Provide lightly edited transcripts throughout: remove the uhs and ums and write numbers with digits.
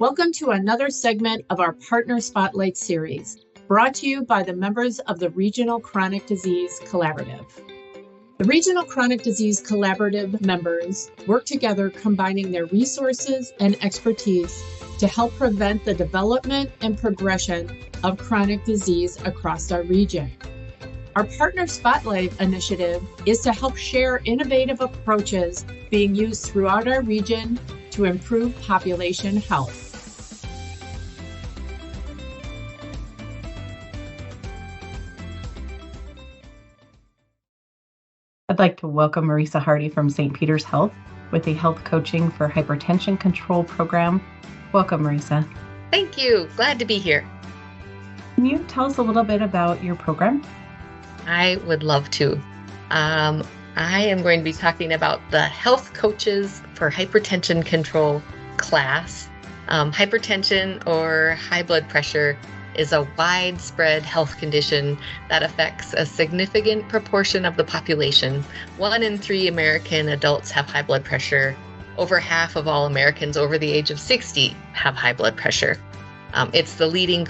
Welcome to another segment of our Partner Spotlight series, brought to you by the members of the Regional Chronic Disease Collaborative. The Regional Chronic Disease Collaborative members work together, combining their resources and expertise to help prevent the development and progression of chronic disease across our region. Our Partner Spotlight initiative is to help share innovative approaches being used throughout our region to improve population health. I'd like to welcome Marisa Hardy from St. Peter's Health with the Health Coaching for Hypertension Control program. Welcome, Marisa. Thank you. Glad to be here. Can you tell us a little bit about your program? I would love to. I am going to be talking about the Health Coaches for Hypertension Control class. Hypertension or high blood pressure is a widespread health condition that affects a significant proportion of the population. 1 in 3 American adults have high blood pressure. Over half of all Americans over the age of 60 have high blood pressure. It's the leading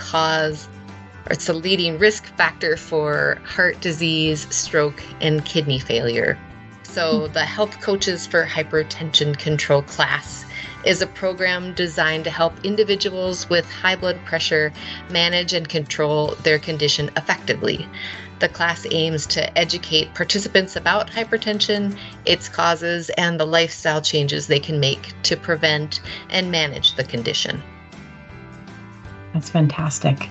risk factor for heart disease, stroke, and kidney failure. So the Health Coaches for Hypertension Control class is a program designed to help individuals with high blood pressure manage and control their condition effectively. The class aims to educate participants about hypertension, its causes, and the lifestyle changes they can make to prevent and manage the condition. That's fantastic.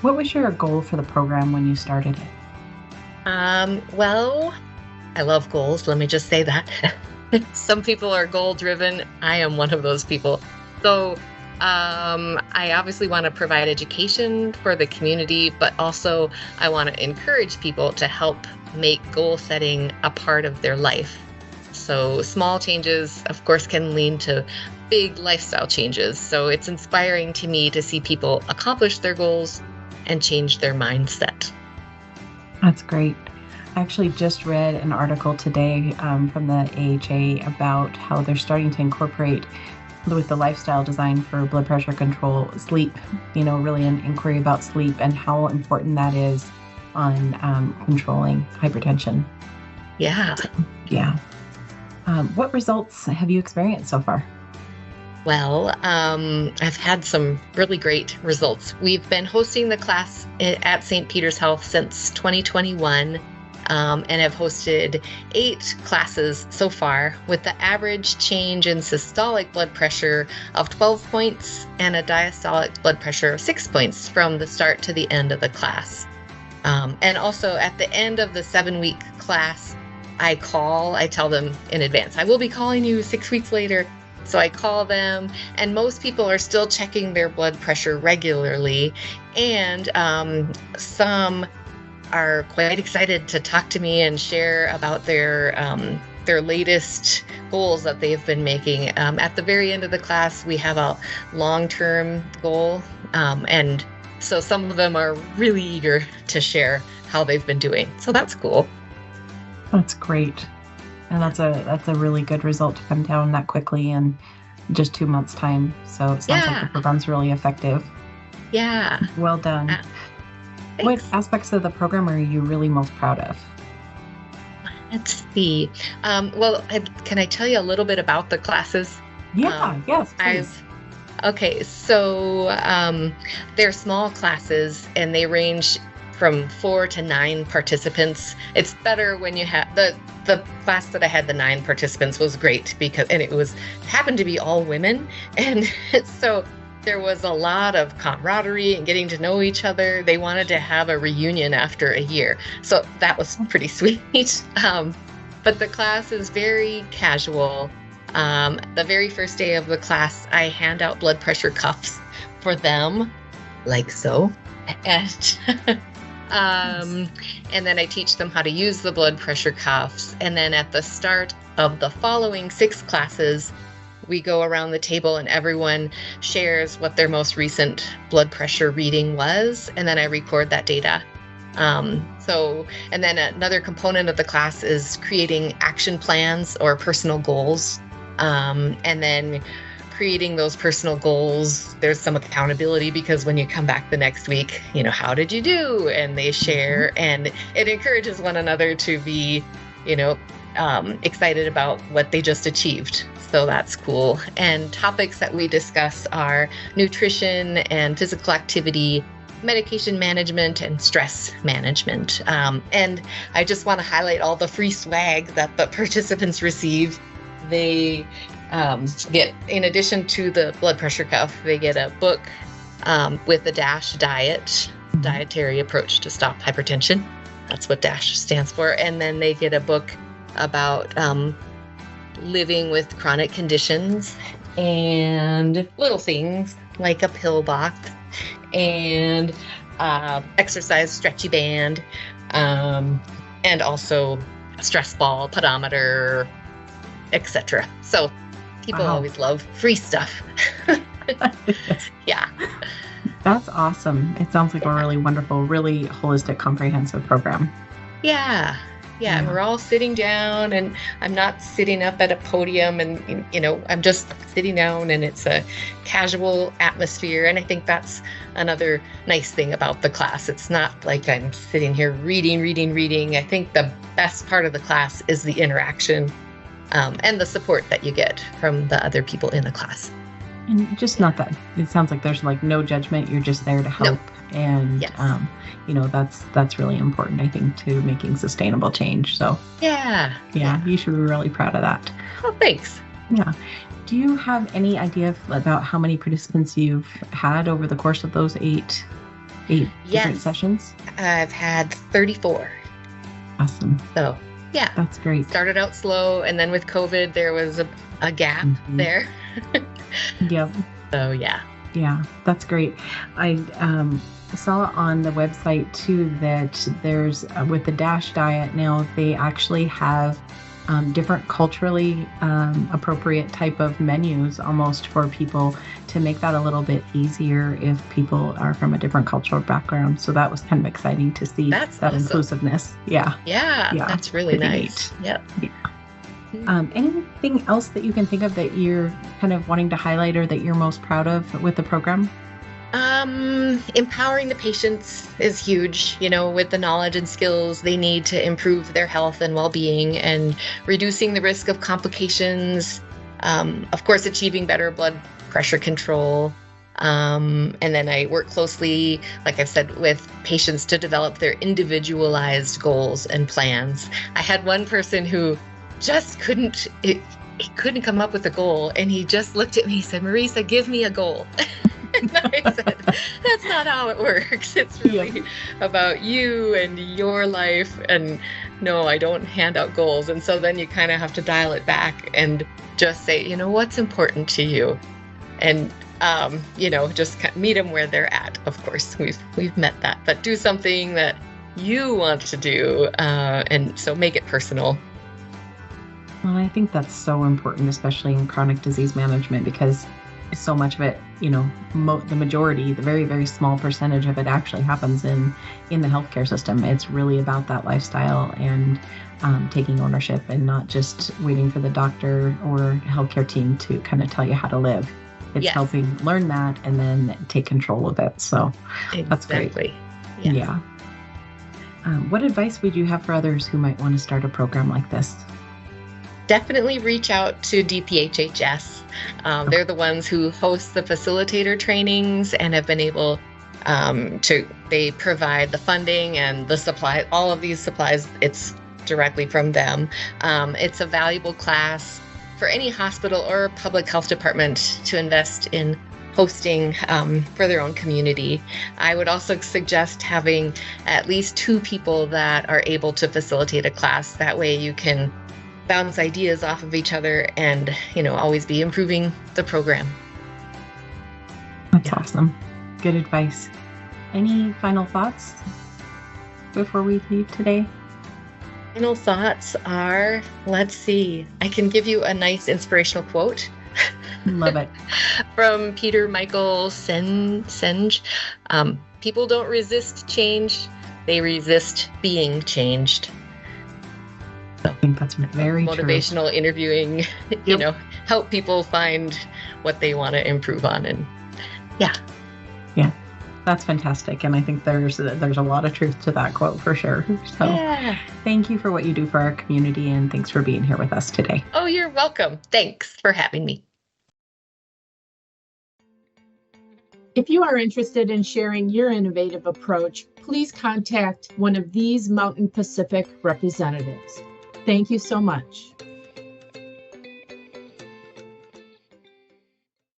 What was your goal for the program when you started it? Well, I love goals. Let me just say that. Some people are goal-driven. I am one of those people. So I obviously want to provide education for the community, but also I want to encourage people to help make goal setting a part of their life. So small changes, of course, can lead to big lifestyle changes. So it's inspiring to me to see people accomplish their goals and change their mindset. That's great. I actually just read an article today from the AHA about how they're starting to incorporate with the lifestyle design for blood pressure control, sleep, really an inquiry about sleep and how important that is on controlling hypertension. Yeah. Yeah. What results have you experienced so far? Well, I've had some really great results. We've been hosting the class at St. Peter's Health since 2021. And have hosted 8 classes so far, with the average change in systolic blood pressure of 12 points and a diastolic blood pressure of 6 points from the start to the end of the class. And also at the end of the 7-week class, I tell them in advance, I will be calling you 6 weeks later. So I call them, and most people are still checking their blood pressure regularly, and some are quite excited to talk to me and share about their latest goals that they've been making. At the very end of the class, we have a long-term goal, and so some of them are really eager to share how they've been doing. So that's cool. That's great, and that's a really good result to come down that quickly in just 2 months' time. So it sounds like the program's really effective. Yeah. Well done. What aspects of the program are you really most proud of? Let's see. Can I tell you a little bit about the classes? Yeah, yes, please. Okay, so they're small classes, and they range from 4 to 9 participants. It's better when you have the class that I had, the 9 participants was great because it happened to be all women, and so there was a lot of camaraderie and getting to know each other. They wanted to have a reunion after a year. So that was pretty sweet. But the class is very casual. The very first day of the class, I hand out blood pressure cuffs for them, like so. And then I teach them how to use the blood pressure cuffs. And then at the start of the following 6 classes, we go around the table and everyone shares what their most recent blood pressure reading was, and then I record that data. And then another component of the class is creating action plans or personal goals. And then creating those personal goals. There's some accountability because when you come back the next week, how did you do? And they share, and it encourages one another to be, excited about what they just achieved. So that's cool. And topics that we discuss are nutrition and physical activity, medication management, and stress management. And I just want to highlight all the free swag that the participants receive. They get, in addition to the blood pressure cuff, they get a book with the DASH diet, dietary approach to stop hypertension. That's what DASH stands for. And then they get a book about living with chronic conditions and little things like a pill box and exercise stretchy band, and also a stress ball, pedometer, etc. So people always love free stuff. Yeah. That's awesome. It sounds like a really wonderful, really holistic, comprehensive program. Yeah. And we're all sitting down, and I'm not sitting up at a podium, and, I'm just sitting down, and it's a casual atmosphere. And I think that's another nice thing about the class. It's not like I'm sitting here reading. I think the best part of the class is the interaction and the support that you get from the other people in the class. And just not that, it sounds like there's like no judgment. You're just there to help. No. And, yes. That's really important, I think, to making sustainable change. So yeah, you should be really proud of that. Oh, thanks. Yeah. Do you have any idea about how many participants you've had over the course of those eight different sessions? I've had 34. Awesome. So, yeah. That's great. Started out slow, and then with COVID, there was a gap there. Yep. So, yeah. Yeah, that's great. I saw on the website too that there's with the DASH diet now, they actually have different culturally appropriate type of menus almost for people to make that a little bit easier if people are from a different cultural background. So that was kind of exciting to see that awesome. Inclusiveness. Yeah, that's really nice. Neat. Yep. Yeah. Anything else that you can think of that you're kind of wanting to highlight or that you're most proud of with the program? Empowering the patients is huge, with the knowledge and skills they need to improve their health and well-being, and reducing the risk of complications. Of course, achieving better blood pressure control. And then I work closely, like I've said, with patients to develop their individualized goals and plans. I had one person who just couldn't come up with a goal, and he just looked at me and said, "Marisa, give me a goal." And I said, "That's not how it works. It's really about you and your life. And no, I don't hand out goals." And so then you kind of have to dial it back and just say, what's important to you, and just meet them where they're at. Of course, we've met that, but do something that you want to do, and so make it personal. Well, I think that's so important, especially in chronic disease management, because so much of it, the majority, the very, very small percentage of it actually happens in the healthcare system. It's really about that lifestyle and taking ownership, and not just waiting for the doctor or healthcare team to kind of tell you how to live. It's helping learn that and then take control of it. So that's great. Yeah. What advice would you have for others who might want to start a program like this? Definitely reach out to DPHHS. They're the ones who host the facilitator trainings and have been able they provide the funding and the supply, all of these supplies, it's directly from them. It's a valuable class for any hospital or public health department to invest in hosting for their own community. I would also suggest having at least 2 people that are able to facilitate a class. That way you can bounce ideas off of each other and, always be improving the program. That's awesome. Good advice. Any final thoughts before we leave today? Final thoughts are, let's see, I can give you a nice inspirational quote. Love it. From Peter Michael Senge. People don't resist change, they resist being changed. I think that's very motivational true. Interviewing, help people find what they want to improve on. And yeah. That's fantastic. And I think there's a lot of truth to that quote for sure. So Thank you for what you do for our community, and thanks for being here with us today. Oh, you're welcome. Thanks for having me. If you are interested in sharing your innovative approach, please contact one of these Mountain Pacific representatives. Thank you so much.